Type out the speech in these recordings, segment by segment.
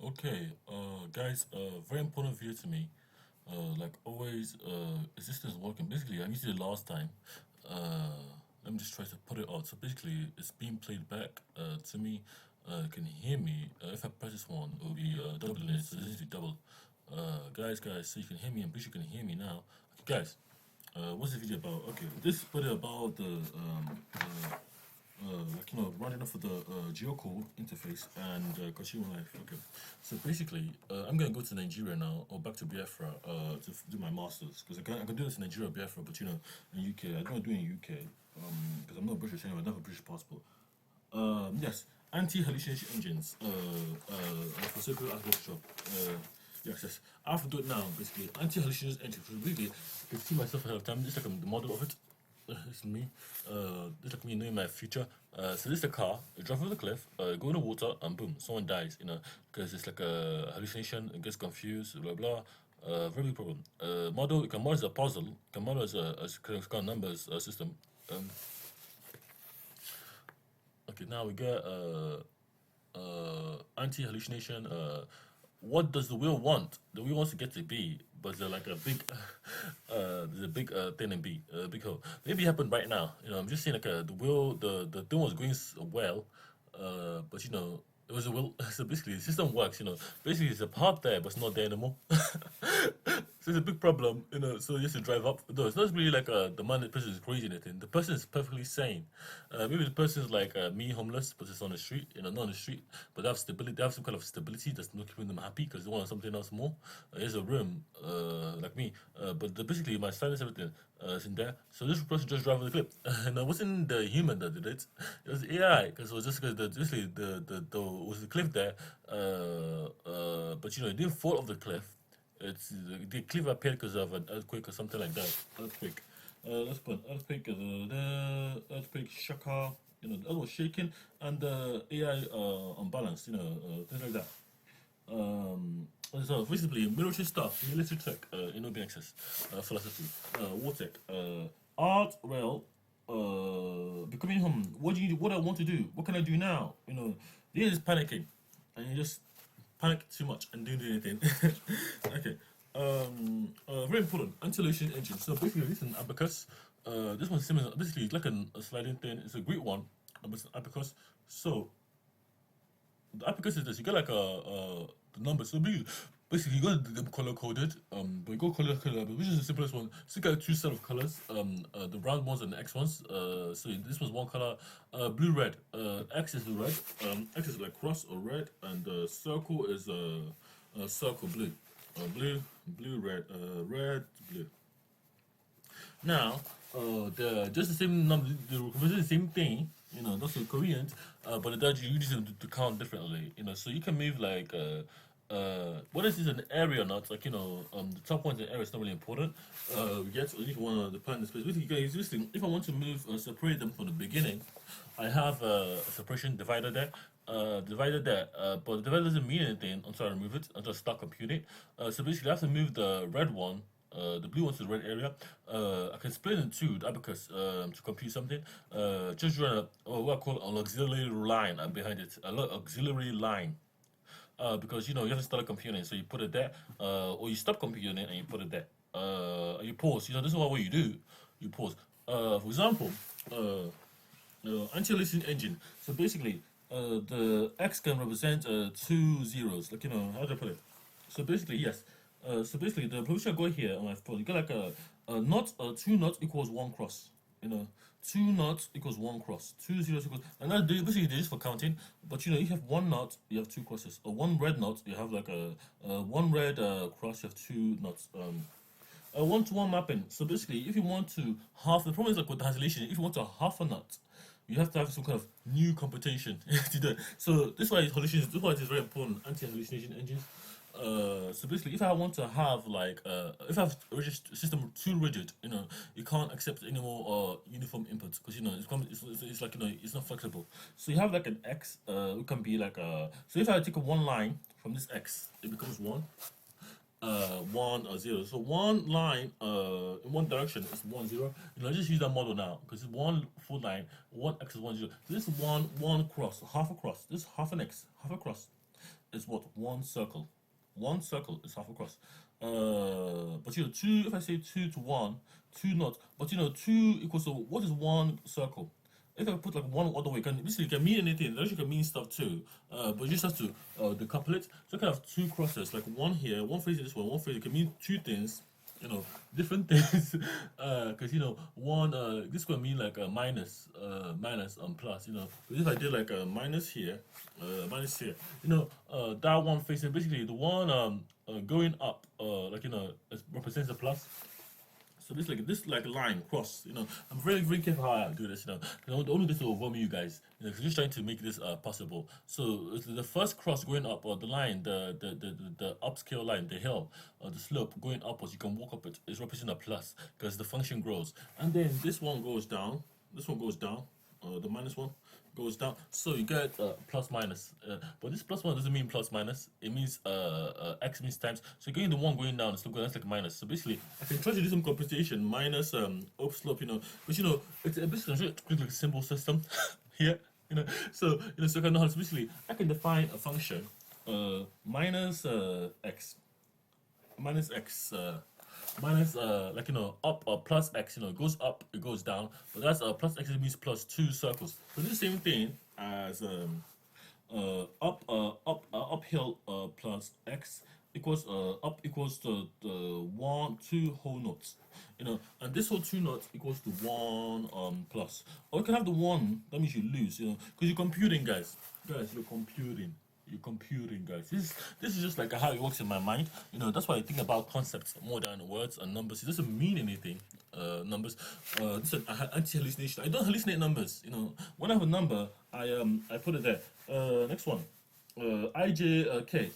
Okay, guys, very important video to me. Like always, is this thing's working? Basically, I used it last time. Uh, Let me just try to put it out. So basically, it's being played back to me. Can you hear me? If I press this one, it will be doubling it. So this is the double. Guys, so you can hear me. I'm pretty sure you can hear me now. Okay, guys, what's the video about? Okay, this video about the running off of the geocode interface and consumer life. Okay, so basically, I'm gonna go to Nigeria now or back to Biafra to do my masters because I can do this in Nigeria, or Biafra, but in UK, I don't want to do it in UK because I'm not British anyway. I don't have a British passport. Yes, anti-hallucination engines. For circular art workshop. Yes. I have to do it now. Basically, anti-hallucination engines. Really, I can see myself ahead of time. Just like I'm the model of it. It's me. This like me knowing my future. So this is the car. You drive over the cliff. Go in the water, and boom, someone dies. Because it's like a hallucination. It gets confused. Blah blah. Very big problem. Model. You can model as a puzzle. You can model as kind of numbers system. Okay, now we get anti-hallucination. What does the wheel want? The wheel wants to get to B, but there's like a big, there's a big thing in B, big hole. Maybe it happened right now. I'm just saying like the wheel, the thing was going well, but it was a wheel. So basically, the system works. Basically there's a part there, but it's not there anymore. So it's a big problem, so you have to drive up. No, it's not really like the man, the person is crazy or anything. The person is perfectly sane. Maybe the person is like me, homeless, but it's on the street, not on the street, but they have stability, they have some kind of stability that's not keeping them happy because they want something else more. Here's a room, like me, but basically my silence, everything is in there. So this person just driving the clip, and it wasn't the human that did it. It was AI because it was just because basically the was the cliff there, but it didn't fall off the cliff. It's the cliff appeared because of an earthquake or something like that. Earthquake. Let's put earthquake. The earthquake shaka. The earth was shaking and the AI unbalanced. Things like that. So basically, military stuff, military tech, in OBINexus, philosophy, war tech, art, well, becoming home. What do you? What I want to do? What can I do now? You're just panicking, and you just panic too much and don't do anything. Okay. Very important. Anti-hallucination engine. So basically, this is an abacus. This one's similar. Basically, it's like a sliding thing. It's a great one, but it's an abacus. So the abacus is this. You get like the number. So basically, you got them color coded. But you go color coded, which is the simplest one. So you got two set of colors. The round ones and the X ones. So this was one color. Blue, red. X is the red. X is like cross or red, and circle is circle blue. Blue, red, red, blue. Now, the just the same number, they represent the same thing. That's the Koreans, but the Dutch you use them to count differently. So you can move like whether this is an area or not, like the top one's an area is not really important. Yet, if you want to depend the space, basically, guys, listen. If I want to move, separate them from the beginning, I have a separation divider there. Divider there, but the divider doesn't mean anything until I remove it, until I start computing. So basically, I have to move the red one, the blue one to the red area. I can split it in two, the abacus, to compute something. Just run what I call an auxiliary line behind it, a auxiliary line. Because you have to start computing, so you put it there, or you stop computing and you put it there. You pause. This is what you do. You pause. For example, anti-hallucination engine. So basically, the X can represent two zeros. Like how do I put it? So basically, yes. So basically, the position I got here on my phone, you got like a knot, two knots equals one cross. Two knots equals one cross. Two zeros equals, and that basically this for counting. But if you have one knot, you have two crosses. Or one red knot, you have like a one red cross, you have two knots. A one-to-one mapping. So basically, if you want to half, the problem is like with the isolation, if you want to half a knot, you have to have some kind of new computation to do it. So this is why hallucination. This is why it is very important. Anti-hallucination engines. So basically, if I want to have like, if I have a system too rigid, you can't accept any more uniform inputs because it's like it's not flexible. So you have like an X, it can be like so if I take one line from this X, it becomes one. 1 or 0. So one line in one direction is 1 0. Just use that model now because it's one full line, one X is 1 0. So this is one cross, half a cross. This is half an X, half a cross. is what? One circle. One circle is half a cross. But you know, two. If I say 2 to 1, 2 not. But you know, 2 equals to what is one circle? If I put like one other way, basically it can mean anything. It actually can mean stuff too. But you just have to decouple it. So I can have two crosses, like one here, one facing this one facing. It can mean two things. You know, different things. Because you know, one this could mean like a minus, minus plus. You know, but if I did like a minus here, you know, that one facing basically the one going up, like you know, it represents a plus. So this like line cross, you know, I'm very careful how I do this, you know. I don't only this to overwhelm you guys, you know, 'cause I'm just trying to make this possible. So it's the first cross going up, or the line, the upscale line, the hill, or the slope going upwards, you can walk up it. It's representing a plus because the function grows, and then this one goes down. This one goes down. The minus one goes down, so you get plus minus. But this plus one doesn't mean plus minus. It means x means times. So getting the one going down, it's that's like minus. So basically, I can try to do some computation minus up slope, you know. But you know, it's basically like a simple system here, you know. So you know, so I can know how. So basically, I can define a function minus x minus x. Minus like you know up or plus x, you know, it goes up, it goes down, but that's plus x means plus two circles. So this is the same thing as uphill plus x equals up equals to the 1 2 whole notes, you know, and this whole 2 notes equals to 1 plus. Or you can have the 1, that means you lose, you know, because you're computing, guys, you're computing. You're computing, guys. This is just like how it works in my mind. You know, that's why I think about concepts more than words and numbers. It doesn't mean anything. Numbers. This is anti-hallucination. I don't hallucinate numbers. You know, when I have a number, I put it there. Next one. IJK.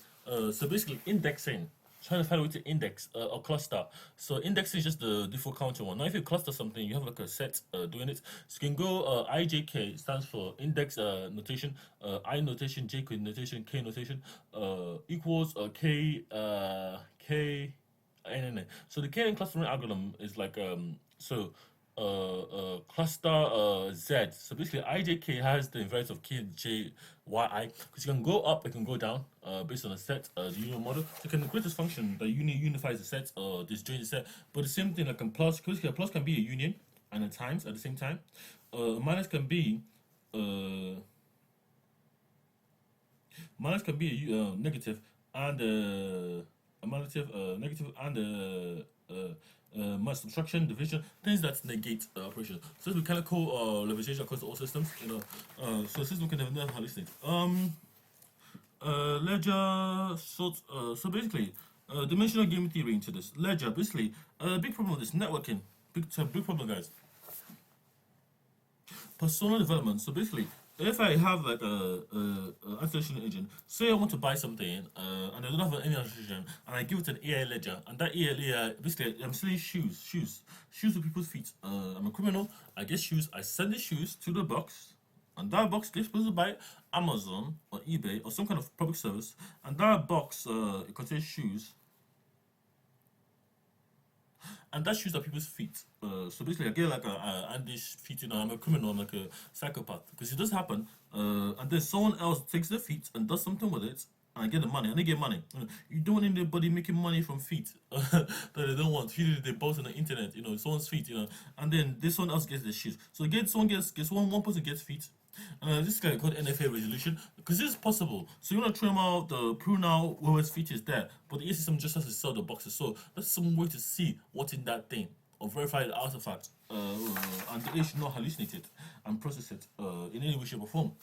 So basically indexing. Trying to find a way to index or cluster. So indexing is just the default counter one. Now if you cluster something, you have like a set doing it. So you can go IJK stands for index notation, I notation, J notation, K notation, equals K K N. So the KNN clustering algorithm is like cluster Z. So basically, IJK has the inverse of KJYI because you can go up, it can go down based on a set, the union model. So you can create this function that unifies the set or disjoint the set. But the same thing like in plus, because a plus can be a union and a times at the same time. Minus can be a negative and a negative and subtraction, division, things that negate operations. So it's mechanical levitation across all systems, you know. So the system can never hallucinate. Ledger sort. So basically, dimensional game theory into this ledger. Basically, big problem with this networking. Big problem, guys. Personal development. So basically, if I have like a anti-hallucination agent, say I want to buy something and I don't have any anti-hallucination, and I give it an AI ledger, and that AI basically I'm selling shoes with people's feet. I'm a criminal. I get shoes. I send the shoes to the box, and that box gets posted by Amazon or eBay or some kind of public service, and that box it contains shoes. And that shoes are people's feet. So basically, I get like Andy's feet. You know, I'm a criminal. I'm like a psychopath because it does happen. And then someone else takes the feet and does something with it, and I get the money. And they get money. You don't want anybody making money from feet that they don't want. Feet they post on the internet. You know, someone's feet. You know, and then this one else gets the shoes. So again, someone gets one person gets feet. This guy called NFA resolution because this is possible. So you want to trim out the prune out whoever's feature is there, but the system just has to sell the boxes. So that's some way to see what's in that thing or verify the artifact, and the AI should not hallucinate it and process it in any way, shape, or form.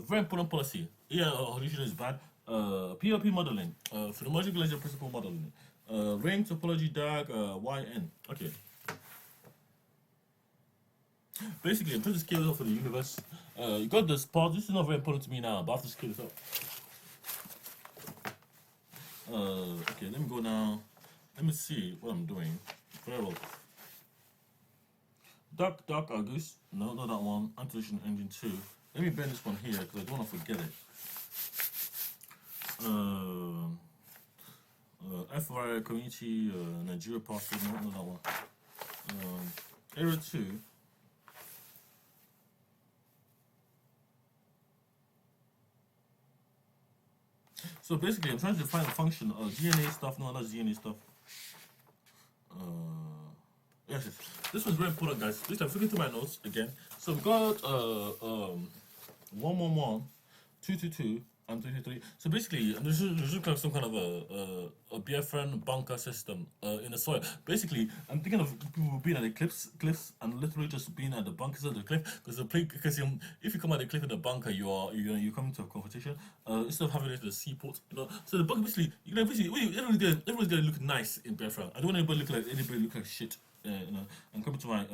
Very important policy. AI hallucination is bad. PLP modeling for the logical ledger principle modeling. Ring topology DAG YN. Okay. Basically, I'm trying to scale it up for the universe. You got this part. This is not very important to me now, but I have to scale it up. Okay, let me go now. Let me see what I'm doing. Very well. Dark August. No, not that one. Anti-hallucination engine 2. Let me bend this one here because I don't want to forget it. FRI community Nigeria password. No, not that one. Error 2. So basically, I'm trying to define a function. DNA stuff. No, that's DNA stuff. Yes, yes. This was very important, guys. Please, I'm looking through my notes again. So we got 111, 222, and 333. So basically, this is kind of some kind of a BFN bunker system in the soil. Basically, I'm thinking of people being at the cliffs, and literally just being at the bunkers of the cliff, because if you come at the cliff of the bunker, you come into a competition instead of having it at the seaport. So the bunker basically, everyone's gonna look nice in BFN. I don't want anybody look like shit. And coming to my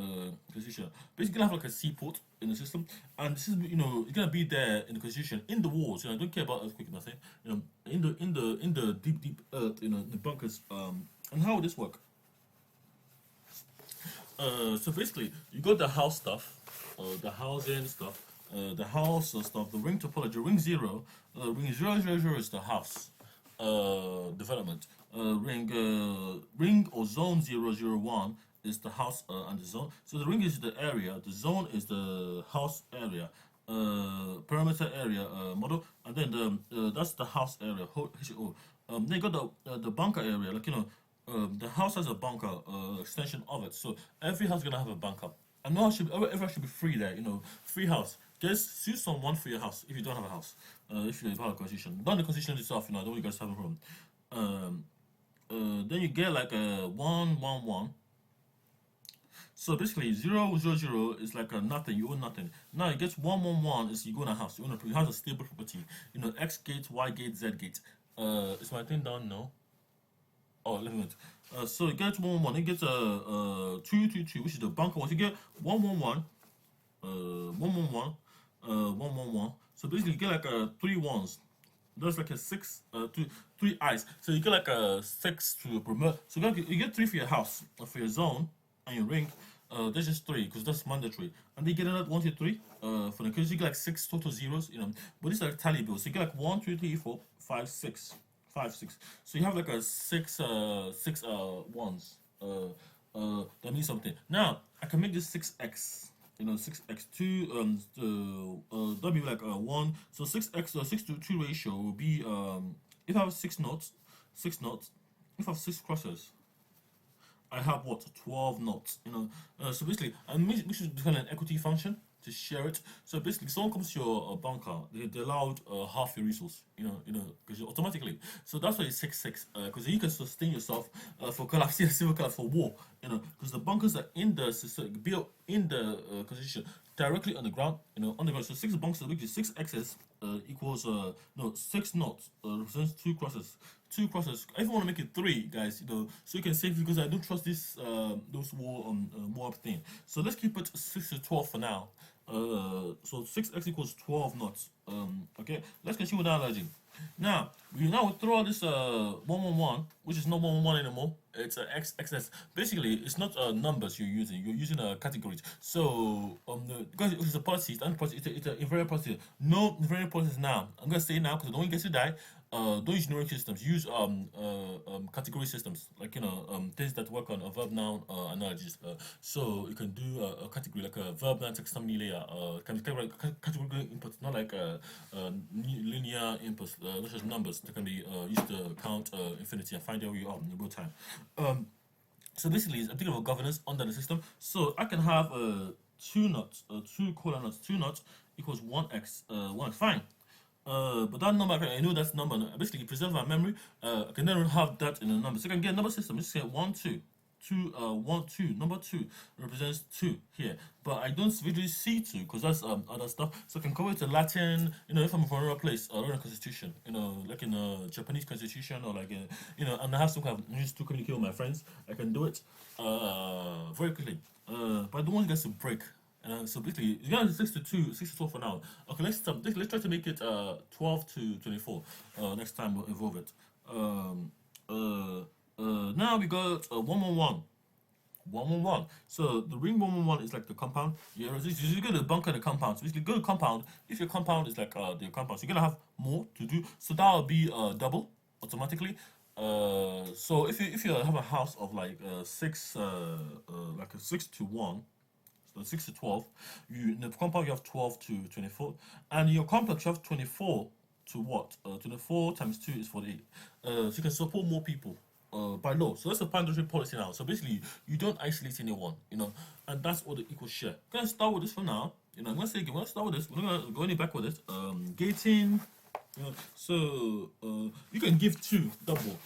constitution, basically gonna have like a seaport in the system, and this is you're gonna be there in the constitution in the walls. I don't care about earthquake and nothing. In the deep earth, the bunkers. And how would this work? So basically, you got the house stuff, the housing stuff, the house stuff, the ring topology, ring 0, ring 000 is the house development. Ring or zone 001 is the house and the zone. So the ring is the area, the zone is the house area, perimeter area model, and then that's the house area. Then you got the bunker area, the house has a bunker extension of it. So every house is gonna have a bunker. And everyone should be free there. Free house. Just choose someone for your house if you don't have a house. If you have a constitution, not the constitution itself. I don't want you guys to have a problem. Then you get like a 111. So basically 000 is like a nothing, you own nothing. Now it gets 111 is you go in a house, you have a stable property, X gate, Y gate, Z gate. Is my thing down? No. Oh, 11. So it gets 111, it gets 222, which is the bunker one. So you get 111, 111, 111. So basically you get like 3 ones. That's like a 6, 3 eyes. So you get like a 6 to promote. So you get 3 for your house, for your zone, and your ring. There's just 3 because that's mandatory. And then you get another 1, 2, 3 for the because you get like 6 total zeros. But these are like tally bills. So you get like 1, 2, 3, 4, 5, 6, 5, 6. So you have like a 6 ones. That means something. Now I can make this 6x. 6x2 that'll be like 1. So 6x 6 to 2 ratio will be if I have 6 knots, if I have 6 crosses, I have what, 12 knots. So basically we should define an equity function to share it. So basically someone comes to your bunker, they're allowed half your resource, because automatically. So that's why it's 6-6, because you can sustain yourself for collapse, civil collapse, for war, because the bunkers are in the built in the constitution directly on the ground, on the ground. So 6 bunkers, which is 6 x's equals 6 knots represents 2 crosses. 2 crosses. I even want to make it 3, guys, so you can save, because I don't trust this those war up thing. So let's keep it 6 to 12 for now. So 6x equals 12 knots. Okay, let's continue with that analogy. Now we throw out this 111, which is not 111 anymore. It's xs. Basically, it's not numbers you're using. You're using categories. So because it's a policy, it's an invariant policy. No invariant policies now. I'm gonna say now because I don't want you guys to die. Don't use numeric systems. Use category systems, like things that work on verb noun analogies. So you can do a category like a verb noun text summary layer. Category inputs, not like linear inputs, not just numbers that can be used to count infinity and find out where you are in real time. So basically, I'm thinking of governance under the system. So I can have 2 knots, 2 colon knots, 2 knots equals 1x, 1x. Fine. But that number, I know that's number. Basically, preserve my memory. I can then have that in a number. So I can get a number system. Just say 1, 2. 1, 2. Number 2 represents 2 here. But I don't really see 2 because that's other stuff. So I can convert it to Latin, if I'm from another place, or a constitution, like in a Japanese constitution, or like, and I have some kind of news to communicate with my friends. I can do it very quickly. But I don't want you guys to break. So basically, it's gonna be 6 to 12 for now. Okay, let's try to make it 12 to 24. Next time we'll evolve it. Now we got 111. 111. So the ring 111 is like the compound. You go to the bunker and the compound. So basically, go to compound. If your compound is like the compound, so you're gonna have more to do. So that will be double automatically. So if you have a house of like 6, like a 6 to 1. 6 to 12, in the compound you have 12 to 24, and in your complex you have 24 to what? 24 times 2 is 48. So you can support more people by law. So that's a mandatory policy now. So basically, you don't isolate anyone, and that's all the equal share. I'm gonna start with this for now. I'm gonna say again, we're gonna start with this. We're gonna go any back with it. Gating. So you can give 2 double.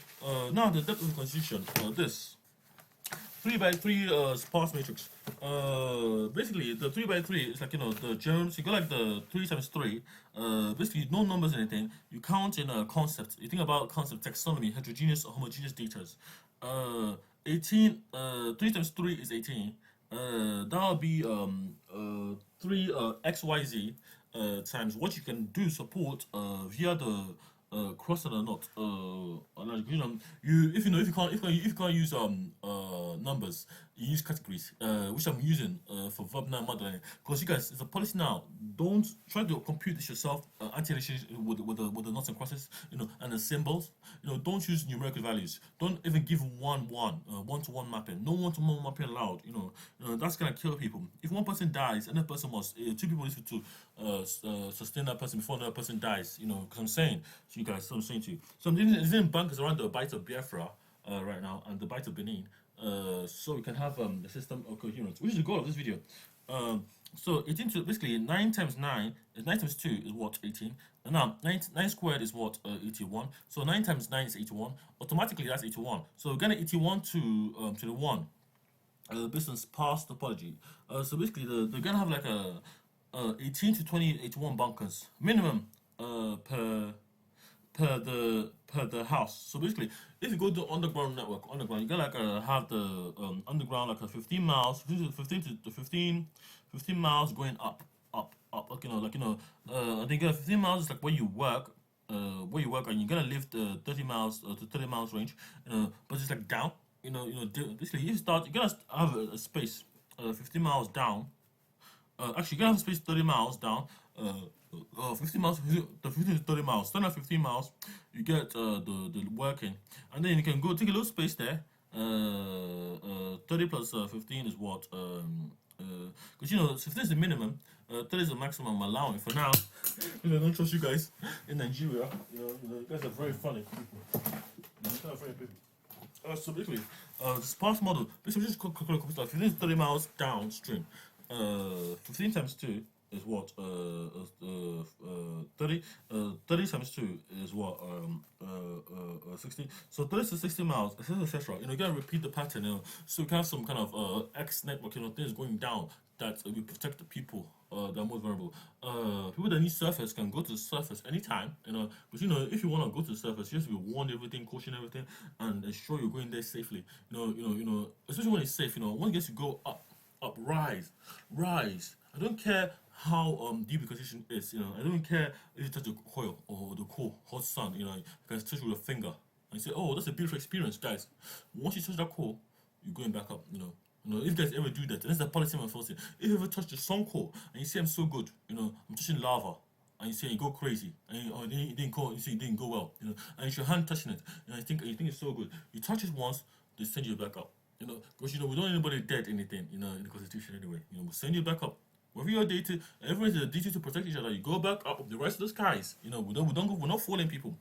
Now the depth of the constitution. This 3x3 sparse matrix. Basically the 3x3 is like the germs. You go like the 3 times 3. Basically no numbers or anything. You count in a concept. You think about concept taxonomy, heterogeneous or homogeneous data. 18. 3 times 3 is 18. That would be 3 xyz times what you can do support via the cross and a knot. If you can't use numbers, you use categories, which I'm using for verb noun modeling. Because you guys, it's a policy now. Don't try to compute this yourself. Anti-hallucination with the knots and crosses, and the symbols. Don't use numerical values. Don't even give one-to-one mapping. No one-to-one mapping allowed. That's gonna kill people. If one person dies, another person must. 2 people need to sustain that person before another person dies. Because I'm saying to you guys, so I'm saying to you. So I'm doing bankers around the bite of Biafra right now and the bite of Benin. So we can have the system of coherence, which is the goal of this video. So 18 to basically 9 times 9 is 9 times 2 is what 18. And now 9 squared is what 81. So 9 times 9 is 81. Automatically that's 81. So we're gonna 81 to the 1. Based on sparse topology. So basically they're gonna have like a 18 to 20 81 bunkers minimum per the house. So basically, if you go to underground network, you gotta like have the underground like a 15 miles, 15 miles going up. Like I think 15 miles is like where you work, and you're gonna live the 30 miles to 30 miles range, but it's like down. Basically, you gotta have a space 15 miles down. Actually, you gotta have a space 30 miles down. 15 miles, the 15 to 30 miles. Stand at 15 miles, you get the working, and then you can go take a little space there. 30 plus 15 is what? Because 15 is the minimum, 30 is the maximum I'm allowing for now. I don't trust you guys in Nigeria. You guys are very funny people. You very people. So basically, the sparse model. Basically, just calculate 15 to 30 miles downstream. 15 times 2 is what 30 times 2 is what 60. So 30 to 60 miles, etc. You gotta repeat the pattern, so you can have some kind of X network, things going down that will protect the people that are more vulnerable. People that need surface can go to the surface anytime, but if you want to go to the surface, you have to be warned everything, caution everything, and ensure you're going there safely. Especially when it's safe. When it gets to go up, rise. I don't care how deep the constitution is. I don't care if you touch the coil or the core, hot sun. You can touch with a finger and you say, "Oh, that's a beautiful experience, guys." Once you touch that core, you're going back up. If you guys ever do that, that's the policy I'm enforcing. If you ever touch the sun core and you say I'm so good, I'm touching lava, and you say you go crazy, and you didn't go, you say it didn't go well, and it's your hand touching it, and you think it's so good. You touch it once, they send you back up. Because we don't want anybody dead anything, in the constitution anyway. We'll send you back up. Wherever you're dated, everyone's a duty to protect each other. You go back up the rest of the skies. We're not falling people.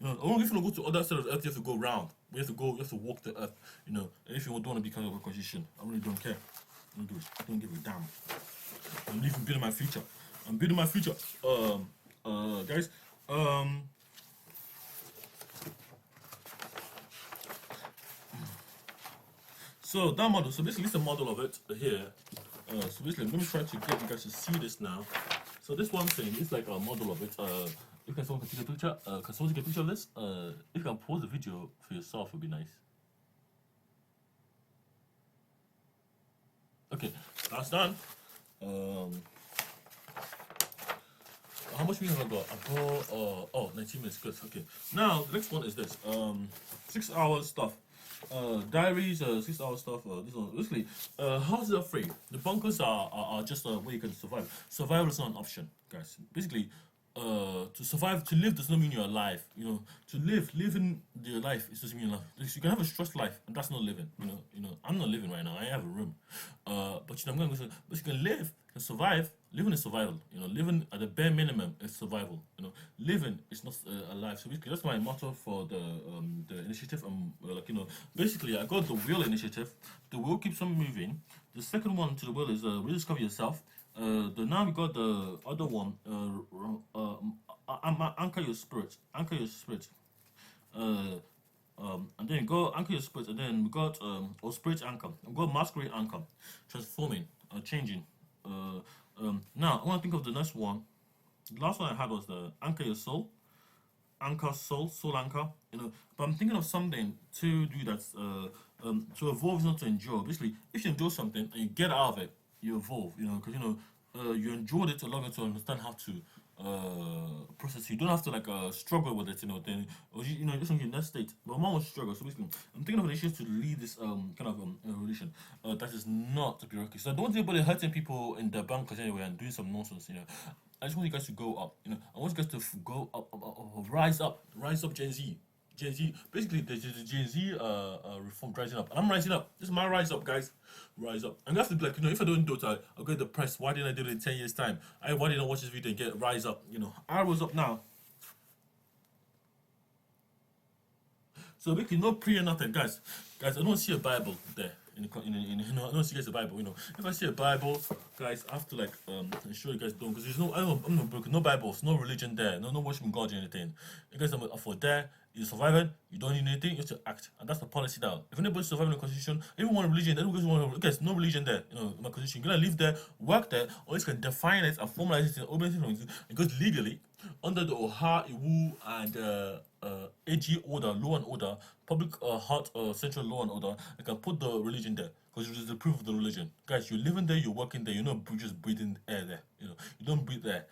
Only if you go to other side of the earth, you have to go round. You have to walk the earth. And if you don't want to become a constitution, I really don't care. I don't give a damn. I'm building my future. Guys. So that model. So basically, it's a model of it here. So basically, let me try to get you guys to see this now. So this one thing is like a model of it. If someone can take a picture, take a picture of this? If you can pause the video for yourself, it would be nice. Okay, that's done. How much we have got? I've got 19 minutes. Good. Okay. Now the next one is this. 6 hours stuff. Diaries, 6 hour stuff. This one basically. Houses are free. The bunkers are just where you can survive. Survival is not an option, guys. Basically, to survive, to live does not mean you're alive. You know, to living your life is doesn't mean life. You can have a stressed life, and that's not living. I'm not living right now. I have a room, but I'm going to say, but you can live and survive. Living is survival. Living at the bare minimum is survival. Living is not alive. So basically, that's my motto for the initiative. Basically, I got the will initiative. The will keeps on moving. The second one to the will is rediscover yourself. Now we got the other one. Anchor your spirit. Anchor your spirit. And then go anchor your spirit. And then we got spirit anchor. We got masquerade anchor. Transforming. Changing. Now I want to think of the next one. The last one I had was the anchor your soul. Anchor soul anchor. But I'm thinking of something to do that's to evolve is not to endure. Basically, if you endure something and you get out of it, you evolve. Because you endured it long enough to understand how to process. You don't have to struggle with it. Then just in that state. But mom was struggle. So basically, I'm thinking of initiatives to lead this kind of evolution. That is not bureaucracy. So I don't want anybody hurting people in the bankers anyway and doing some nonsense. I just want you guys to go up. I want you guys to go up, rise up, Gen Z. Basically, the Gen Z reform rising up. And I'm rising up. This is my rise up, guys. Rise up. And you have to be like, if I don't do it, I'll get depressed. Why didn't I do it in 10 years' time? Why didn't I watch this video and get rise up? I was up now. So basically, no prayer, nothing, guys. I don't see a Bible there. I don't see guys a Bible. If I see a Bible, guys, I have to ensure you guys don't, because there's I'm not broken, no Bibles, no religion there, no worshiping God or anything. You guys are for there. You're surviving. You don't need anything. You have to act, and that's the policy now. If anybody's surviving the constitution, even one religion, guys, no religion there. In my constitution, you're gonna live there, work there, or you can define it and formalize it in open. It goes legally under the OHA, IWU, and AG order, law and order, public heart central law and order. You can put the religion there because it is the proof of the religion. Guys, you're living there, you're working there. You're not just breathing air there. You don't breathe there.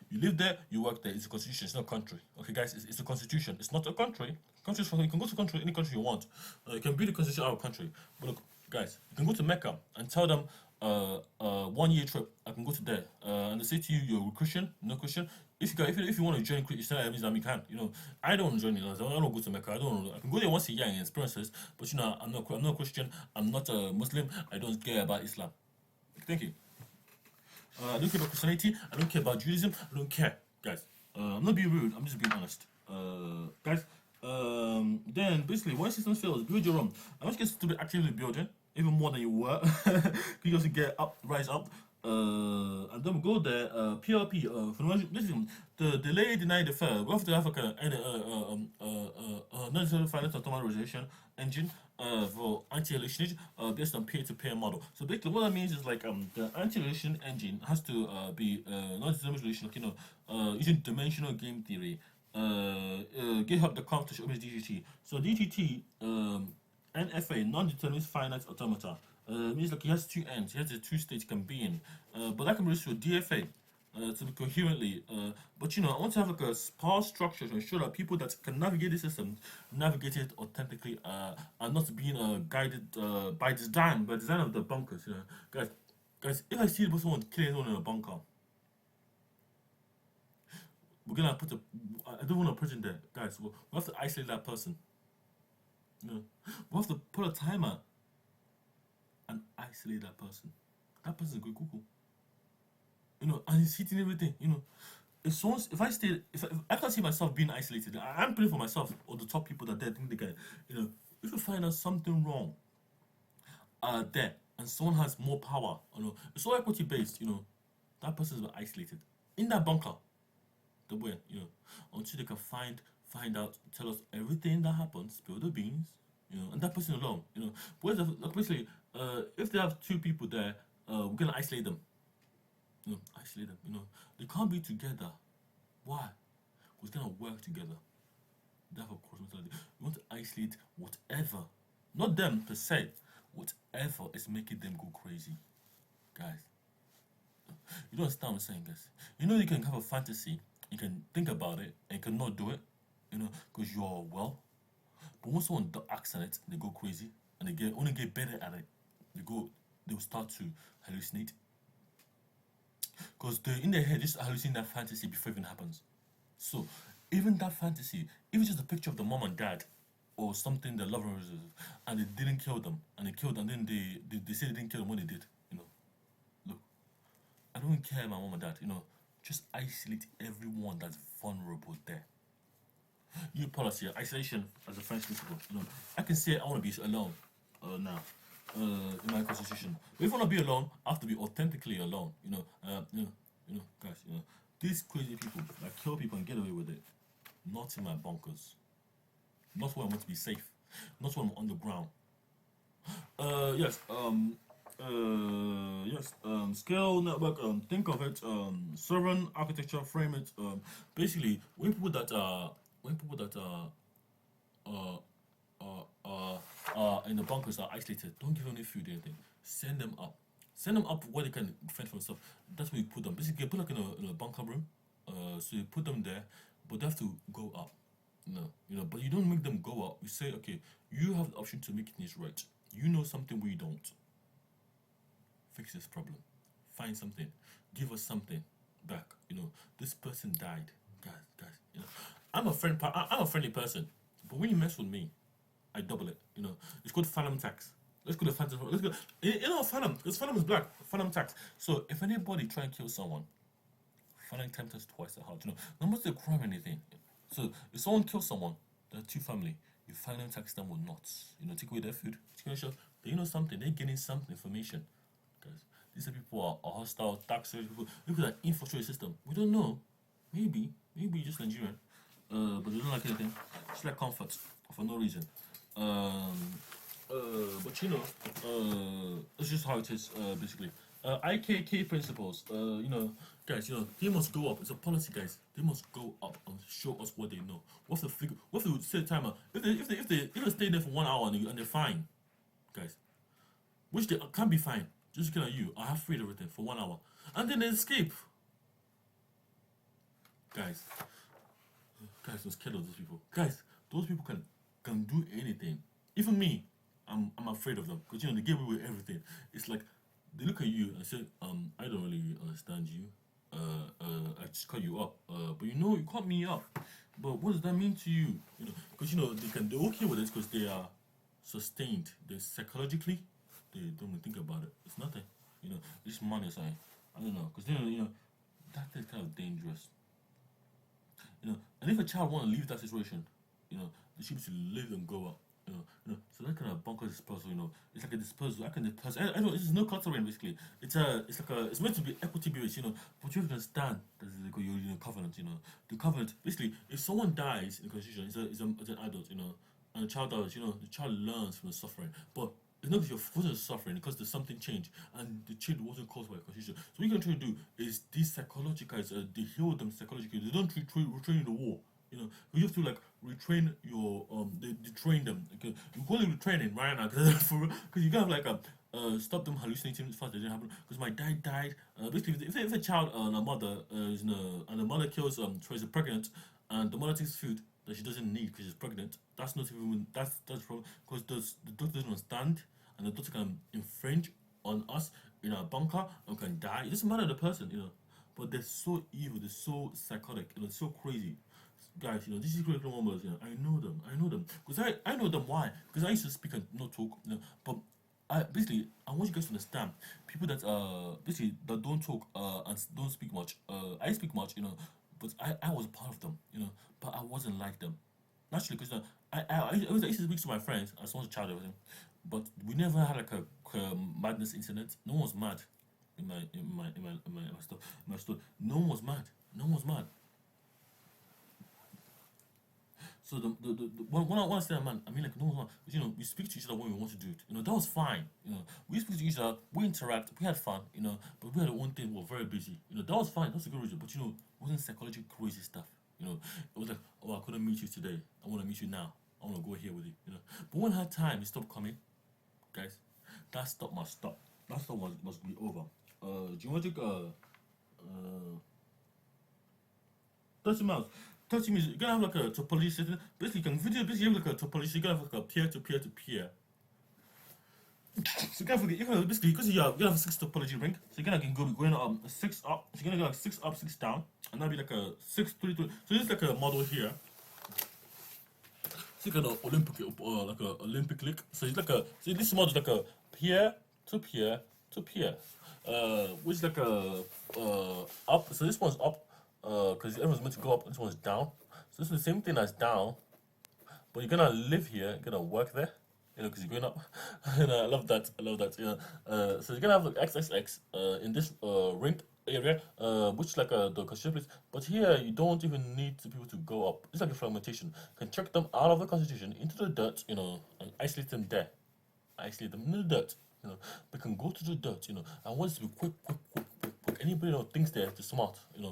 You live there, you work there. It's a constitution. It's not a country. Okay, guys, it's a constitution. It's not a country. Countries, you can go to country, any country you want. You can be the constitution of a country. But look, guys, you can go to Mecca and tell them 1 year trip. I can go to there, and they say to you, you're a Christian, no Christian. If you want to join Islam, you can. I don't want to join it. I don't go to Mecca. I can go there once a year and experience this. But I'm not Christian. I'm not a Muslim. I don't care about Islam. Thank you. I don't care about Christianity. I don't care about Judaism. I don't care, guys. I'm not being rude. I'm just being honest, guys. Then basically, when systems fails, build your own. I want you guys to be actively building, even more than you were. You guys get up, rise up. And then we go there. PRP. Listen, the delay, deny, defer. We have to have non-zero finance automatization engine for anti-hallucination based on peer-to-peer model. So basically, what that means is the anti-hallucination engine has to be non-hallucination, using dimensional game theory. GitHub the competition with DGT. So DGT NFA non-determinist finite automata. Means he has two ends. He has the two states can be in. But that can be used for DFA to be coherently. But I want to have a sparse structure to ensure that people that can navigate the system navigate it authentically and not being guided by design of the bunkers. Guys, if I see someone killing someone in a bunker, we're gonna I don't want a person there, guys. We have to isolate that person. We have to put a timer and isolate that person. That person is good cuckoo. And he's hitting everything. If I can't see myself being isolated, I'm praying for myself or the top people that they think they can. If you find out something wrong, there, and someone has more power, it's all equity based. That person is isolated in that bunker. The way, until they can find out, tell us everything that happens, spill the beans, and that person alone, But basically, if they have two people there, we're gonna isolate them. Isolate them. They can't be together. Why? We're gonna work together. Therefore, cross mentality. We want to isolate whatever, not them per se, whatever is making them go crazy, guys. You don't understand what I'm saying, guys. You can have a fantasy. You can think about it and cannot do it, because you're well. But once someone acts on it, they go crazy and they only get better at it. They'll start to hallucinate. Because they're in their head just hallucinating that fantasy before it even happens. So even that fantasy, even just a picture of the mom and dad or something the lover was, and they didn't kill them, and they killed, and then they say they didn't kill them when they did. You know, look, I don't care my mom and dad. You know, just isolate everyone that's vulnerable there. New policy, isolation as a French principle. You know, I can say I want to be alone now. In my constitution, but if I want to be alone, I have to be authentically alone. Guys. You know, these crazy people that kill people and get away with it. Not in my bunkers. Not where I want to be safe. Not when I'm on the ground. Yes. Scale network. Think of it. Sovereign architecture. Frame it. Basically, when people that uh, in the bunkers are isolated, don't give them any food or anything. Send them up. Send them up where they can fend for themselves. That's where you put them. Basically, you put like in a bunker room. So you put them there, but they have to go up. But you don't make them go up. You say, okay, you have the option to make things right. You know something we don't. Fix this problem. Find something. Give us something back. This person died. Guys. I'm a friendly person, but when you mess with me, I double it. It's called phantom tax. Let's go to phantom. Let's go. Phantom. Because phantom is black. Phantom tax. So if anybody try and kill someone, phantom times us twice that hard. No matter the crime or anything. So if someone kills someone, they're two family. You phantom tax them with knots. Take away their food. They something. They're getting some information. Guys, these are people are hostile, taxers. People that infiltrate the system. We don't know. Maybe just Nigerian. But they don't like anything. Just like comfort for no reason. But it's just how it is, basically. IKK principles, guys, they must go up. It's a policy, guys. They must go up and show us what they know. What's the figure? What's the set timer? If they stay there for 1 hour and they're fine, guys, which they can't be fine. Just looking at you, I have freed everything for 1 hour, and then they escape. Guys, I'm scared of those people. Guys, those people can do anything. Even me, I'm afraid of them because they get away with everything. It's like they look at you and say, I don't really understand you. I just cut you up. But you cut me up. But what does that mean to you? Because they're okay with it because they are sustained. They psychologically, they don't even think about it. It's nothing. It's money sign. I don't know because that is kind of dangerous. And if a child want to leave that situation, they should live and go up. So that kind of bunker disposal, it's like a disposal. I can disperse. I know this is no cluttering basically. It's meant to be equity based, but you have to understand that your covenant, the covenant basically. If someone dies in the constitution, it's an adult, and the child dies, the child learns from the suffering, but it's not because you're forced to suffering because there's something changed and the change wasn't caused by a constitution. So what you're trying to do is these psychological guys, they heal them psychologically. They don't retrain the war. You have to retrain your they train them. Okay? You call it retraining right now because you can have stop them hallucinating as fast as it didn't happen. Because my dad died. Basically, if a child and a mother and the mother kills tries to pregnant and the mother takes food that she doesn't need because she's pregnant, that's not even that's problem because the doctor doesn't understand and the doctor can infringe on us in our bunker and can die. It doesn't matter the person, but they're so evil, they're so psychotic, so crazy. Guys, this is curriculum members, I know them, because I know them. Why? Because I used to speak and not talk, but I want you guys to understand people that basically that don't talk and don't speak much. I speak much, but I was a part of them, but I wasn't like them. Naturally, because I used to speak to my friends as I was a child, everything, but we never had a madness incident. No one was mad in my store. No one was mad. So when I say that, man, I mean no one. We speak to each other when we want to do it. That was fine. We speak to each other, we interact, we had fun. But we had our own thing. We were very busy. That was fine. That's a good reason. But it wasn't psychological crazy stuff. It was like, oh, I couldn't meet you today. I want to meet you now. I want to go here with you. But when I had time, it stopped coming, guys. That stuff must stop. That stuff must be over. Do you want to 30 miles? 30 minutes, you're gonna have a topology system. Basically, you can have a topology, you're gonna have a peer to peer to peer. So you can't forget, you can basically, because you have 6 topology ring, so you're gonna go going 6 up, so you're gonna go like 6 up, 6 down, and that'll be like a 6, 3, 3. So this is like a model here. It's like an like a Olympic league. So it's like a, so this model is like a pier to pier to pier, which is like a up. So this one's up, because everyone's meant to go up. This one's down. So this is the same thing as down, but you're gonna live here, you're gonna work there, because you're going up. And I love that. I love that. So you're gonna have like XXX in this ring area, which is like the constitution place. But here you don't even need people to go up. It's like a fragmentation. You can check them out of the constitution into the dirt, and isolate them there. Isolate them in the dirt. They can go to the dirt. I want it to be quick, quick, quick, quick, quick. Anybody thinks they're smart. They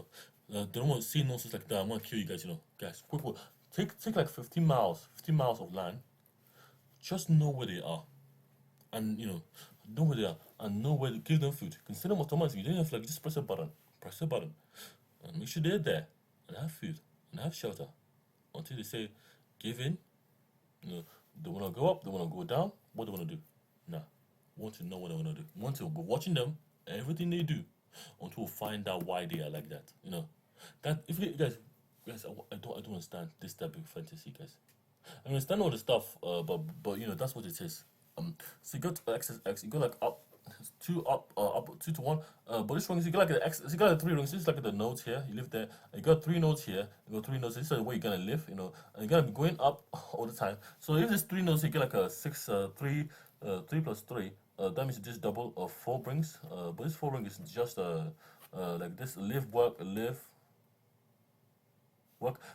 don't want to see nonsense like that. I want to kill you guys. Guys, quick, quick. Take like 15 miles of land. Just know where they are, and know where they are, and know where to give them food. You can send them automatically. You don't have to like just press a button, and make sure they're there and have food and have shelter until they say give in. They want to go up, they want to go down. What do they want to do? Nah, want to know what they want to do. Want to be watching them, everything they do, until we find out why they are like that. That if you guys, I don't understand this type of fantasy, guys. I understand all the stuff, but that's what it is. So you got XXX, you go like up, 2 up, up 2 to 1. But this one is you got like the X, so you got like 3 rings. This is like the nodes here. You live there. And you got 3 nodes here. You got 3 nodes. This is the way you're gonna live. And you're gonna be going up all the time. So if there's 3 nodes, you get like a 6, 3, 3 plus 3. That means you just double of 4 rings. But this 4 ring is just like this: live, work.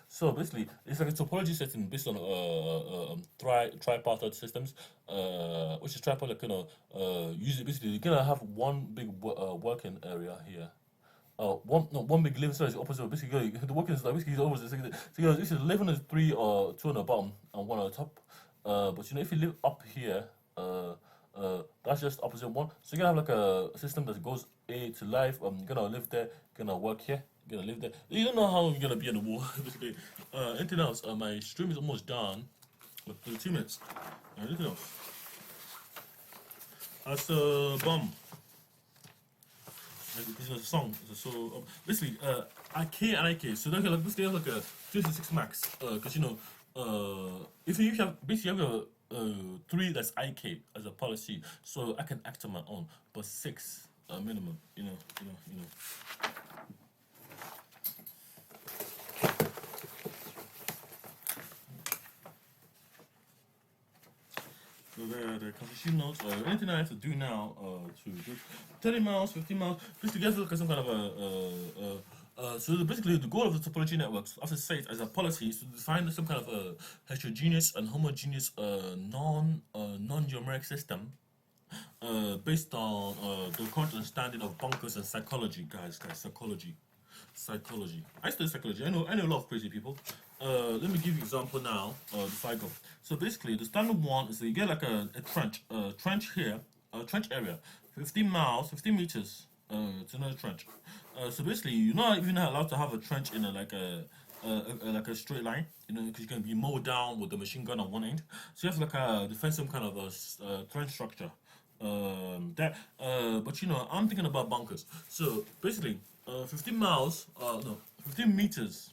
So basically, it's like a topology setting based on tripartite systems, which is tripartite usually basically you're gonna have one big working area here. One big living space opposite. Basically, the working is like basically always the same. So this is living is 3 or 2 on the bottom and 1 on the top. But if you live up here, that's just opposite 1. So you're gonna have like a system that goes A to life. You're gonna live there, you're gonna work here. You're gonna live there. You don't know how long you're gonna be in the war. Basically, anything else? My stream is almost done. With 2 minutes. Anything else? That's a bomb. This is a song. So basically, IK and IK. So then like basically have like a 266 max. Because if you have basically have a 3 that's IK as a policy, so I can act on my own. But 6 minimum. So the Constuional notes. Anything I have to do now to do 30 miles, 15 miles, just to get like some kind of so basically the goal of the topology networks, as I say it as a policy, is to define some kind of heterogeneous and homogeneous non-numeric system based on the current understanding of bunkers and psychology, guys, psychology. I study psychology. I know a lot of crazy people. Let me give you an example now before I go. So basically, the standard one is that you get like a trench here, a trench area, 15 miles, 15 meters. It's another trench. So basically, you're not even allowed to have a trench in like a straight line, because you can be mowed down with the machine gun on one end. So you have to like defend some kind of a trench structure. But I'm thinking about bunkers. So basically, 15 miles, no, 15 meters.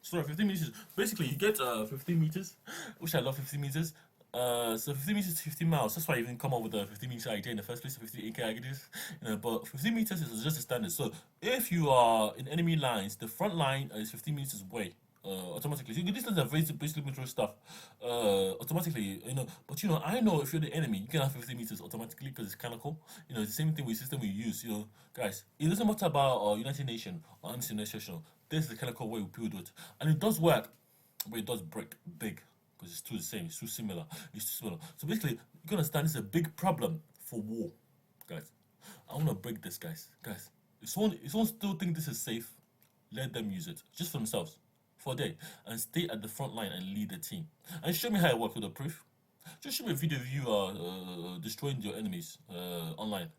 Sorry, 15 meters. Basically, you get 15 meters, which I love 15 meters. So 15 meters is 15 miles. That's why I even come up with the 15 meter idea in the first place, 15 AK ideas. But 15 meters is just a standard. So if you are in enemy lines, the front line is 15 meters away. Automatically, so this is a very basically military stuff. Automatically, but I know if you're the enemy, you can have 50 meters automatically because it's canonical. It's the same thing with the system we use. Guys, it doesn't matter about United Nations or Anti-Hallucination. This is the canonical way people do it, and it does work, but it does break big because it's too the same. It's too similar. So basically, you're gonna understand this is a big problem for war, guys. I wanna break this, guys. If someone still think this is safe, let them use it just for themselves. For a day and stay at the front line and lead the team. And show me how it works with a proof. Just show me a video of you destroying your enemies online.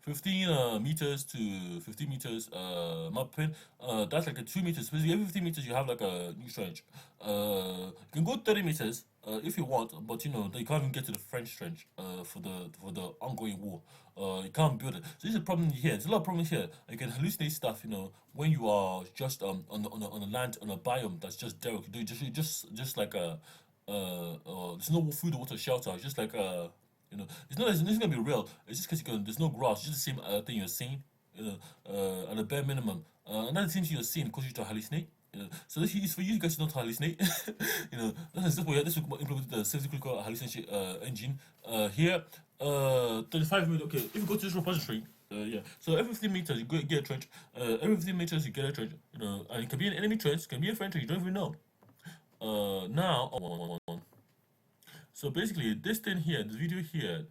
15 meters to 15 meters map pin. That's like a 2 meters. Basically, every 15 meters you have like a new trench. You can go 30 meters if you want, but you know you can't even get to the French trench for the ongoing war. You can't build it. So this is a problem here. There's a lot of problems here. You can hallucinate stuff, you know, when you are just on a land on a biome that's just derelict. You do just like a there's no food or water shelter. It's just like you know, it's not gonna be real. It's just because there's no grass. It's just the same thing you're seeing. You know, at a bare minimum. Another thing you're seeing causes you to hallucinate. You know, so this is for you guys not to hallucinate. You know, this is what implemented the safety critical hallucination engine. Here, 35 minutes. Okay, if you go to this repository. Yeah. So every 15 meters you get a trench. Every 15 meters you get a trench. You know, and it can be an enemy trench, it can be a friend trench. You don't even know. Now, so basically, this thing here, this video here.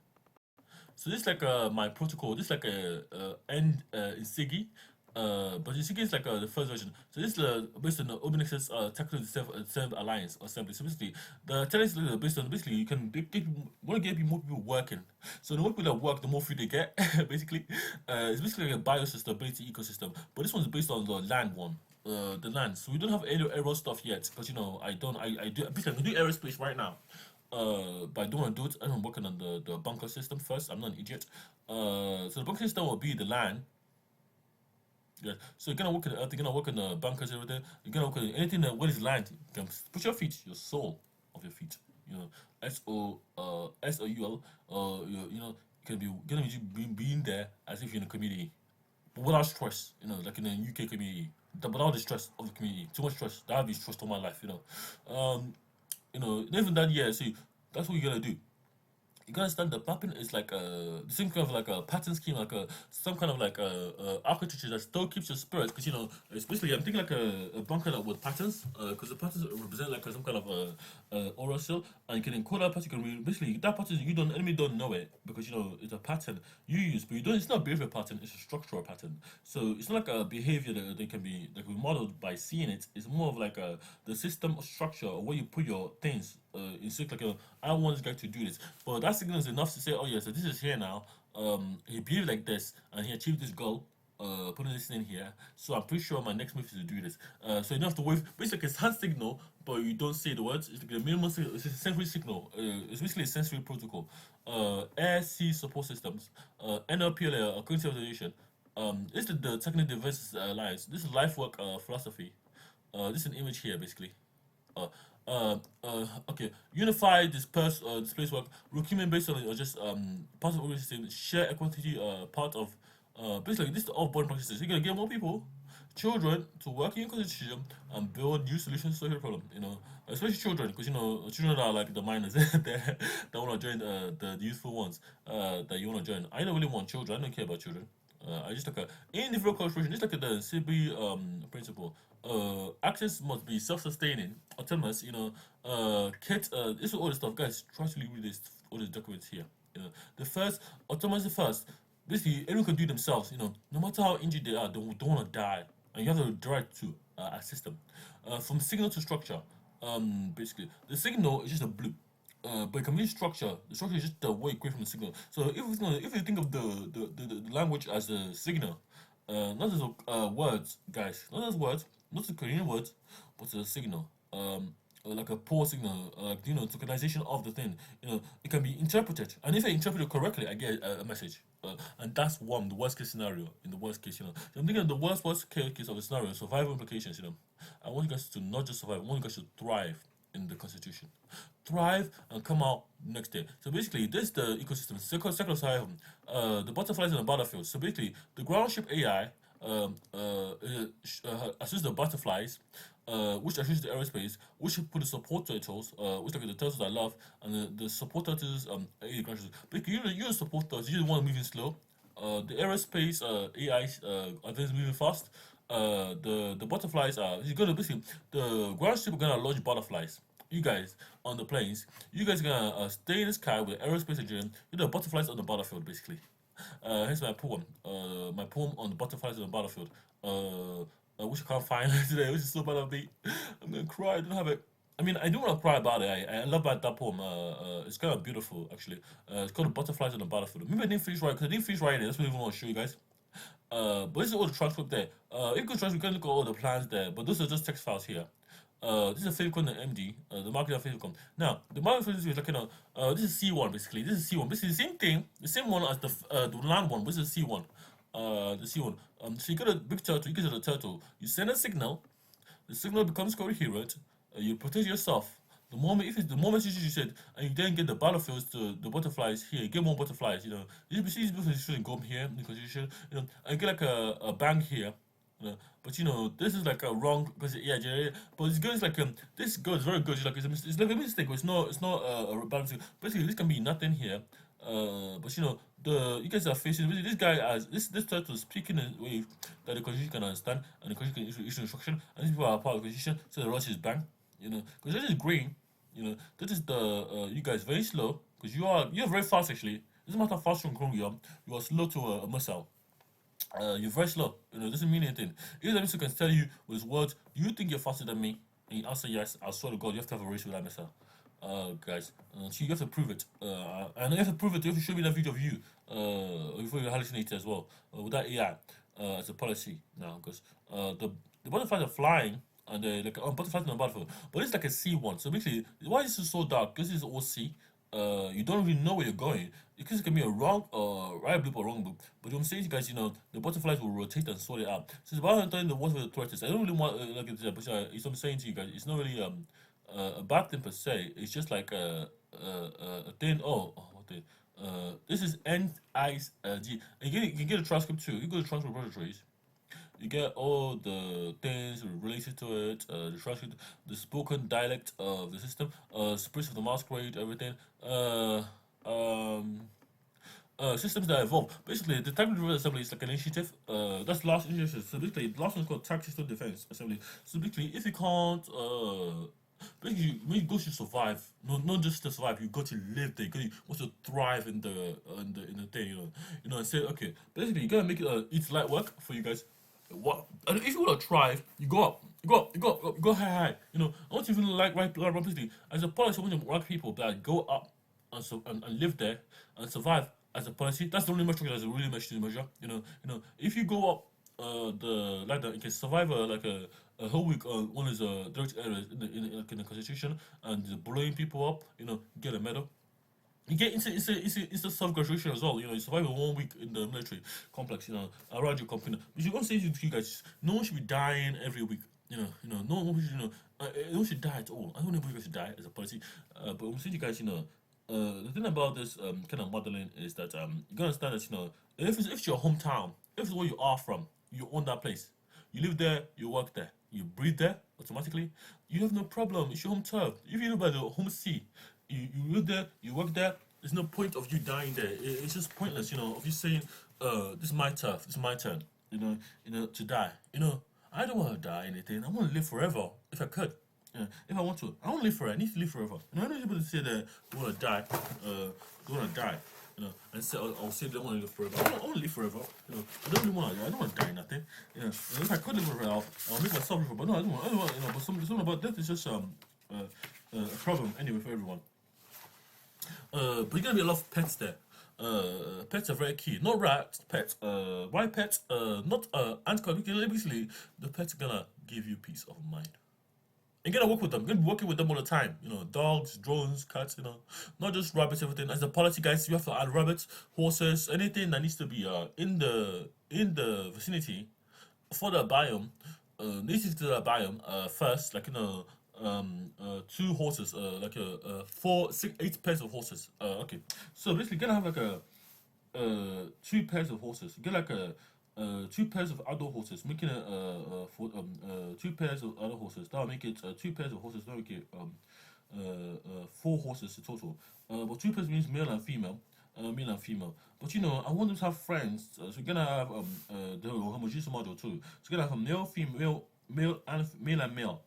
So this is like my protocol. This is like a end in SIGI. But SIGI is like the first version. So this is based on the OBINexus technical self alliance assembly. So basically, the tenets are based on basically you can want to get more people working. So the more people that work, the more food they get. Basically, it's basically like a biosustainability ecosystem. But this one's based on the land one. The land. So we don't have any aero stuff yet because you know I do basically I can do aerospace right now. But I don't want to do it. I'm working on the bunker system first. I'm not an idiot. So the bunker system will be the land. Yeah. So you're gonna work on the earth. You're gonna work on the bunkers, everything. You're gonna work on anything that what is land. You can put your feet, your soul of your feet. You know, SOUL. You know, you can be gonna be being there as if you're in a community, but without stress. You know, like in the UK community, without the stress of the community. Too much stress. That would be stressed all my life. You know, not even that. Yeah. See, that's what you're gonna do. You gotta understand the mapping is like the same kind of like a pattern scheme, like some kind of like architecture that still keeps your spirit. Because you know, it's basically I'm thinking like a bunker that with patterns, because the patterns represent like some kind of aura seal, and you can encode that pattern. You can basically that pattern you don't enemy don't know it because you know it's a pattern you use, but you don't. It's not a behavior pattern. It's a structural pattern. So it's not like a behavior that they can be like modeled by seeing it. It's more of like the system structure or where you put your things. It's like I want this guy to do this, but that signal is enough to say, oh yeah, so this is here now. He behaved like this, and he achieved this goal. Putting this in here, so I'm pretty sure my next move is to do this. So you don't have to wait. Basically, it's hand signal, but you don't say the words. It's like a minimal signal. It's a sensory signal. It's basically a sensory protocol. Air, sea support systems. NLP layer, cognitive organization. This is the technical devices alliance. This is life work philosophy. This is an image here, basically. Uh, okay. Unify, displace work, recruitment based on or just part of the system, share equity, part of basically this is all board practices. You're gonna get more people, children, to work in constitution and build new solutions to social problem. You know, especially children, because you know children are like the minors that want to join the useful ones that you want to join. I don't really want children. I don't care about children. I just like a individual corporation, just like the CB principle. Access must be self-sustaining, autonomous. You know, this is all the stuff, guys. Try to read this all these documents here. You know, the first autonomous the first. Basically, everyone can do themselves. You know, no matter how injured they are, they don't want to die, and you have the right to assist them. From signal to structure, basically, the signal is just a blue. But it can be structure. The structure is just the way away from the signal. So if you think of the language as a signal, not as words, guys, not as words, not the Korean words, but a signal. Like a poor signal, you know, tokenization of the thing. You know, it can be interpreted, and if I interpret it correctly, I get a message. And that's the worst case scenario. In the worst case, you know, so I'm thinking of the worst case of a scenario, survival implications. You know, I want you guys to not just survive. I want you guys to thrive in the constitution, thrive and come out next day. So basically, this is the ecosystem. Second side, the butterflies in the battlefield. So basically, the ground ship AI assists the butterflies, which assists the aerospace, which put the support turtles, which like the turtles I love, and the support turtles AI ground ships. But you're the support turtles. You're the one moving slow. The aerospace AI are those moving fast. The butterflies are you're gonna basically the ground ship are gonna launch butterflies. You guys on the planes, you guys are gonna stay in the sky with aerospace engineering. You're the butterflies on the battlefield, basically. Here's my poem. My poem on the butterflies on the battlefield. I wish I can't find it today, which is so bad of me. I'm gonna cry. I don't have it. I mean, I do want to cry about it. I love that poem. It's kind of beautiful, actually. It's called Butterflies on the Battlefield. Maybe I didn't finish right because I didn't finish writing it. That's what I even want to show you guys. But this is all the transcript there. If you go transcript, you can look at all the plans there. But those are just text files here. This is a favicon and MD, the market of favicon. Now, the market of favicon is like, this is C1 basically. This is C1. Basically, the same thing, the same one as the land one, but this is C1. The C1. So you get a big turtle, you get a turtle, you send a signal, the signal becomes coherent, you protect yourself. The moment you said, and you then get the battlefields to the butterflies here, you get more butterflies, these butterflies shouldn't go here because you should, and you get like a bang here. But this is like a wrong because but it's good. It's like this girl is very good. It's like it's like a mistake. But it's not a bad mistake. Basically, this can be nothing here. But you guys are facing this guy as this turtle is speaking in a way that the constitution can understand and the constitution can issue instruction, and these people are part of the constitution, so the rush is bang. Because this is green. That is the you guys very slow because you're very fast actually. It doesn't matter how fast you are slow to a missile. You're very slow. Doesn't mean anything. If the missile can tell you with his words, you think you're faster than me, and you answer yes, I swear to God, you have to have a race with that missile. Guys, so you have to prove it. And you have to prove it. You have to show me that video of you before you hallucinate as well with that AI as a policy now, because the butterflies are flying. And they're like butterflies on the battlefield, but it's like a C1. So basically, why is this so dark? Because it's all C. You don't really know where you're going. Because it can be a wrong, right blue or wrong blue. But I'm saying to you guys, the butterflies will rotate and sort it out. So it's about entering the water with the tortoise. I don't really want like it, but it's what I'm saying to you guys. It's not really a bad thing per se. It's just like a thing. What thing? This is NIG. And you can get a transcript too. You go to transcript repositories. You get all the things related to it, the transcript, the spoken dialect of the system, spirits of the masquerade, everything. Systems that evolve. Basically, the type of reverse assembly is like an initiative. That's the last initiative. So basically, the last one is called Tax System Defense Assembly. So basically, if you can't, basically, when you go to survive, not just to survive, you got to live there. You want to thrive in the thing, and say, okay, basically, you gotta make it eat light work for you guys. What? And if you want to thrive, you go up, you go high. I want you to like basically as a policy. I want to rank people that go up and live there and survive as a policy. That's the only metric that's really much to measure. If you go up the ladder, you can survive a whole week on one of the direct areas in the constitution and blowing people up. Get a medal. You get it's a self-graduation as well. You survive 1 week in the military complex, around your company. But you want to say to you guys, no one should be dying every week. No one should, no one should die at all. I don't know if you guys should die as a policy. But I'm saying to you guys, the thing about this kind of modeling is that you gotta understand that if it's your hometown, if it's where you are from, you own that place. You live there, you work there, you breathe there automatically. You have no problem. It's your home turf. If you live by the home sea, you live there, you work there. There's no point of you dying there. It's just pointless, of you saying, "This is my turf. This is my turn." To die. I don't want to die anything. I want to live forever if I could. If I want to, I want to live forever. I need to live forever. I know people say that they want to die. They want to die. And say I'll say they don't want to live forever. I want to live forever. I don't really want to. I don't want to die nothing. If I could live forever, I'll make myself live forever. But no, I don't want. But something about death is just a problem anyway for everyone. But you're gonna be a lot of pets there. Pets are very key. Not rats, pets. Why pets? Not ant colony. Basically, the pets are gonna give you peace of mind. And you're gonna work with them. You're gonna be working with them all the time. Dogs, drones, cats. Not just rabbits. Everything. As a policy, guys, you have to add rabbits, horses, anything that needs to be in the vicinity for the biome. Needs to the biome first, like 2 horses, like 4, 6, 8 pairs of horses. Okay, so basically, you're gonna have like 2 pairs of horses. You get like 2 pairs of adult horses, making it 2 pairs of adult horses. That'll make it 2 pairs of horses. That'll make it 4 horses in total. But 2 pairs means male and female. Male and female. But I want them to have friends. So you're gonna have the homogeneous model too. So you're gonna have a male, female, male and male.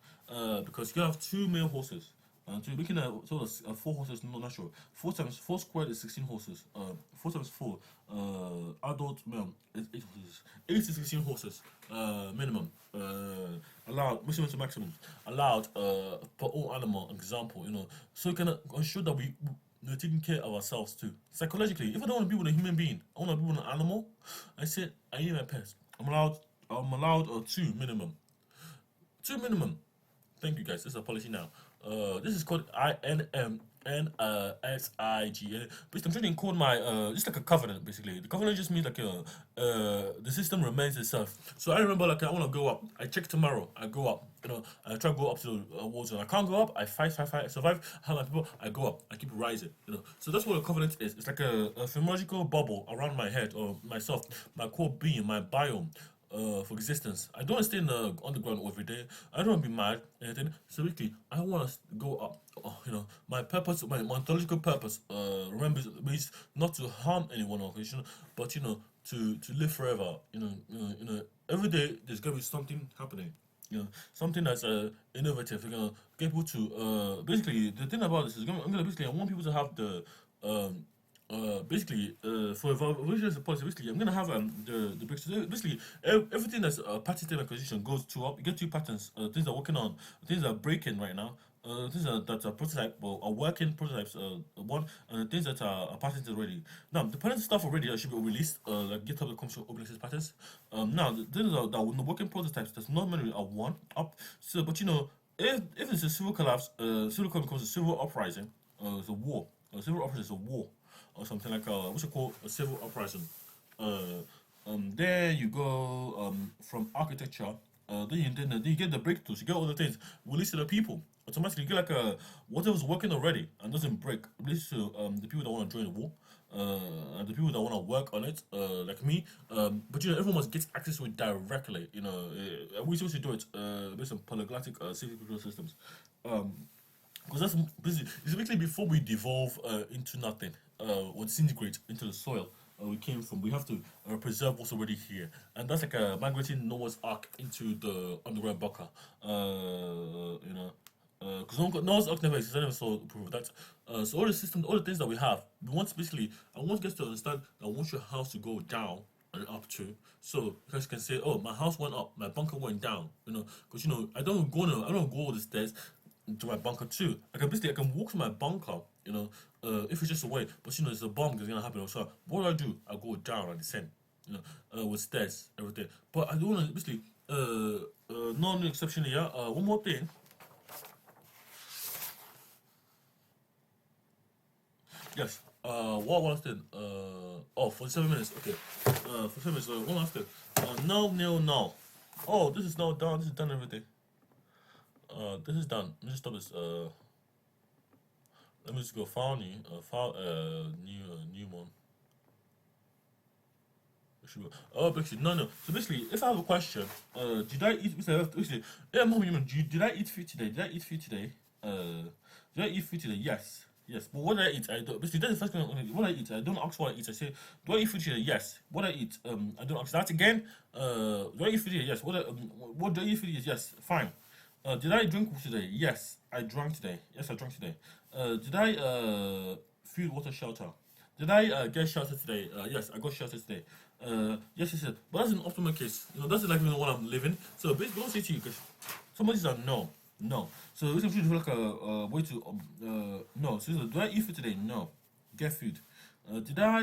Because you have 2 male horses. So you're looking at sort of 4 horses, not natural. 4 times 4 squared is 16 horses. 4 times 4, adult male is 8 horses. 8 to 16 horses, minimum. Allowed, maximum to maximum. Allowed per all animal, example, So you can ensure that we're taking care of ourselves too. Psychologically, if I don't want to be with a human being, I want to be with an animal, I say, I need my pets. I'm allowed 2 minimum. 2 minimum. Thank you guys. This is a policy now. This is called INMNSIGA. Basically, I'm trying to encode my just like a covenant. Basically, the covenant just means like the system remains itself. So I remember like I want to go up. I check tomorrow. I go up. I try to go up to the war zone. I can't go up. I fight, I survive. How my people? I go up. I keep rising. So that's what a covenant is. It's like a physiological bubble around my head or myself, my core being, my biome. For existence. I don't want to stay in the underground every day. I don't want to be mad, anything. So basically, I want to go up. My purpose, my ontological purpose, remember, is not to harm anyone or but to live forever. Every day there's gonna be something happening. Something that's innovative. You're gonna get people to basically the thing about this is I'm gonna basically I want people to have the basically, for evaluation as a policy, basically, I'm gonna have the bricks. Basically, everything that's patented acquisition goes to up. You get 2 patents. Things are working on, things are breaking right now. Things that are prototype or are working prototypes. One and the things that are patented already. Now, the patent stuff already should be released. Like GitHub OBINexus patents. Now, the things that are working prototypes that's normally are 1 up. So, but if it's a civil collapse, civil collapse becomes a civil uprising. It's a war. A civil uprising is a war. Or something like what's it called, a civil uprising. There you go from architecture. Then you get the breakthroughs. You get all the things released to the people. Automatically, you get like whatever's working already and doesn't break. Released to the people that want to join the war. And the people that want to work on it, like me. But everyone must get access to it directly. We're supposed to do it based on polyglottic civic control systems. Because that's basically before we devolve into nothing or disintegrate into the soil we came from. We have to preserve what's already here, and that's like a migrating Noah's Ark into the underground bunker. Because Noah's Ark never existed, I never saw proof of that. So all the systems, all the things that we have, we want basically. I want you guys to understand. I want your house to go down and up too. So you guys can say, "Oh, my house went up, my bunker went down." Because I don't go all the stairs to my bunker too. I can walk to my bunker, if it's just a way. But there's a bomb that's gonna happen. So what do? I go down, I descend, with stairs, everything. But I don't want to basically non exception here. One more thing. Yes. What last thing? For 7 minutes. Okay. For 7 minutes. One last thing. No. Oh, this is now done. This is done. Everything. This is done. Let me just stop this. Let me just go file new. New one. Basically, no. So basically, if I have a question, did I eat? Basically, I'm human. Did I eat food today? Did I eat food today? Did I eat food today? Yes. But what did I eat? I don't. Basically, that's the first question. What I eat? I don't ask what I eat. I say, do I eat food today? Yes. What I eat? I don't ask that again. Do I eat food today? Yes. What do I eat food today? Yes. Fine. Did I drink today? Yes, I drank today. Yes, I drank today. Did I food, water, shelter? Did I get shelter today? Yes, I got shelter today. Yes. But that's an optimal case. That's like what I'm living. So basically, don't say to you because somebody said no. So we should do like a way to no. So do I eat food today? No. Get food. Did I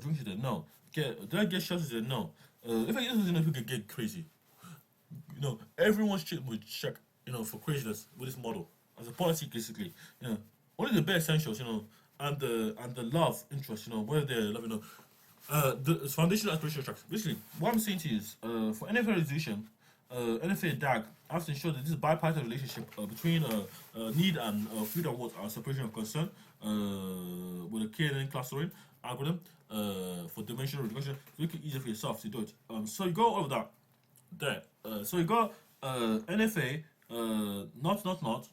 drink today? No. Did I get shelter today? No. If I eat something, people could get crazy. Everyone's shit would check, for craziness with this model as a policy, basically. Only the bare essentials, and the love interest, whether they're love, the foundational aspirational tracks. Basically, what I'm saying to you is, for NFA resolution, NFA DAG, I have to ensure that this is bipartite relationship between need and food and water, separation of concern, with a KNN clustering algorithm for dimensional reduction, to make it easier for yourself to do it. So you go all of that. There. So you got NFA, not, love not,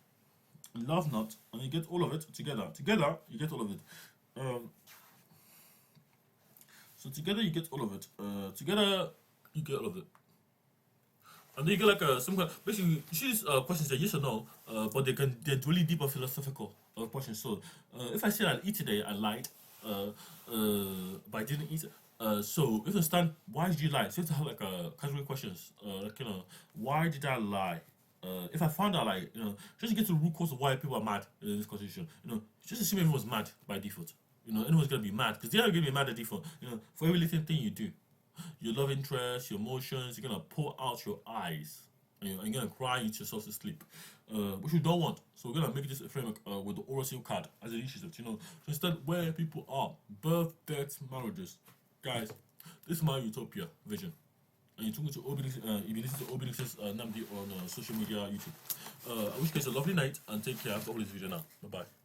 and you get all of it together. Together, you get all of it. So together you get all of it. Together you get all of it. And then you get like some kind. Basically, these questions are yes or no, but they're really deeper philosophical questions. So if I said I'll eat today, I lied, but I didn't eat. So if you understand why did you lie, so you have to have like category questions, like why did I lie? If I found out, like, just to get to the root cause of why people are mad in this constitution, just assume everyone's mad by default. Anyone's gonna be mad because they're gonna be mad at default. For every little thing you do, your love interest, your emotions, you're gonna pour out your eyes, and you're gonna cry eat yourself to sleep, which we don't want. So we're gonna make this a framework with the oral seal card as it issues it. So instead, where people are, birth, deaths, marriages, guys, this is my utopia vision. And you're talking to OBINexus, if you listen to OBINexus Namdi on social media, YouTube. I wish you guys a lovely night and take care. I've got all this video now. Bye bye.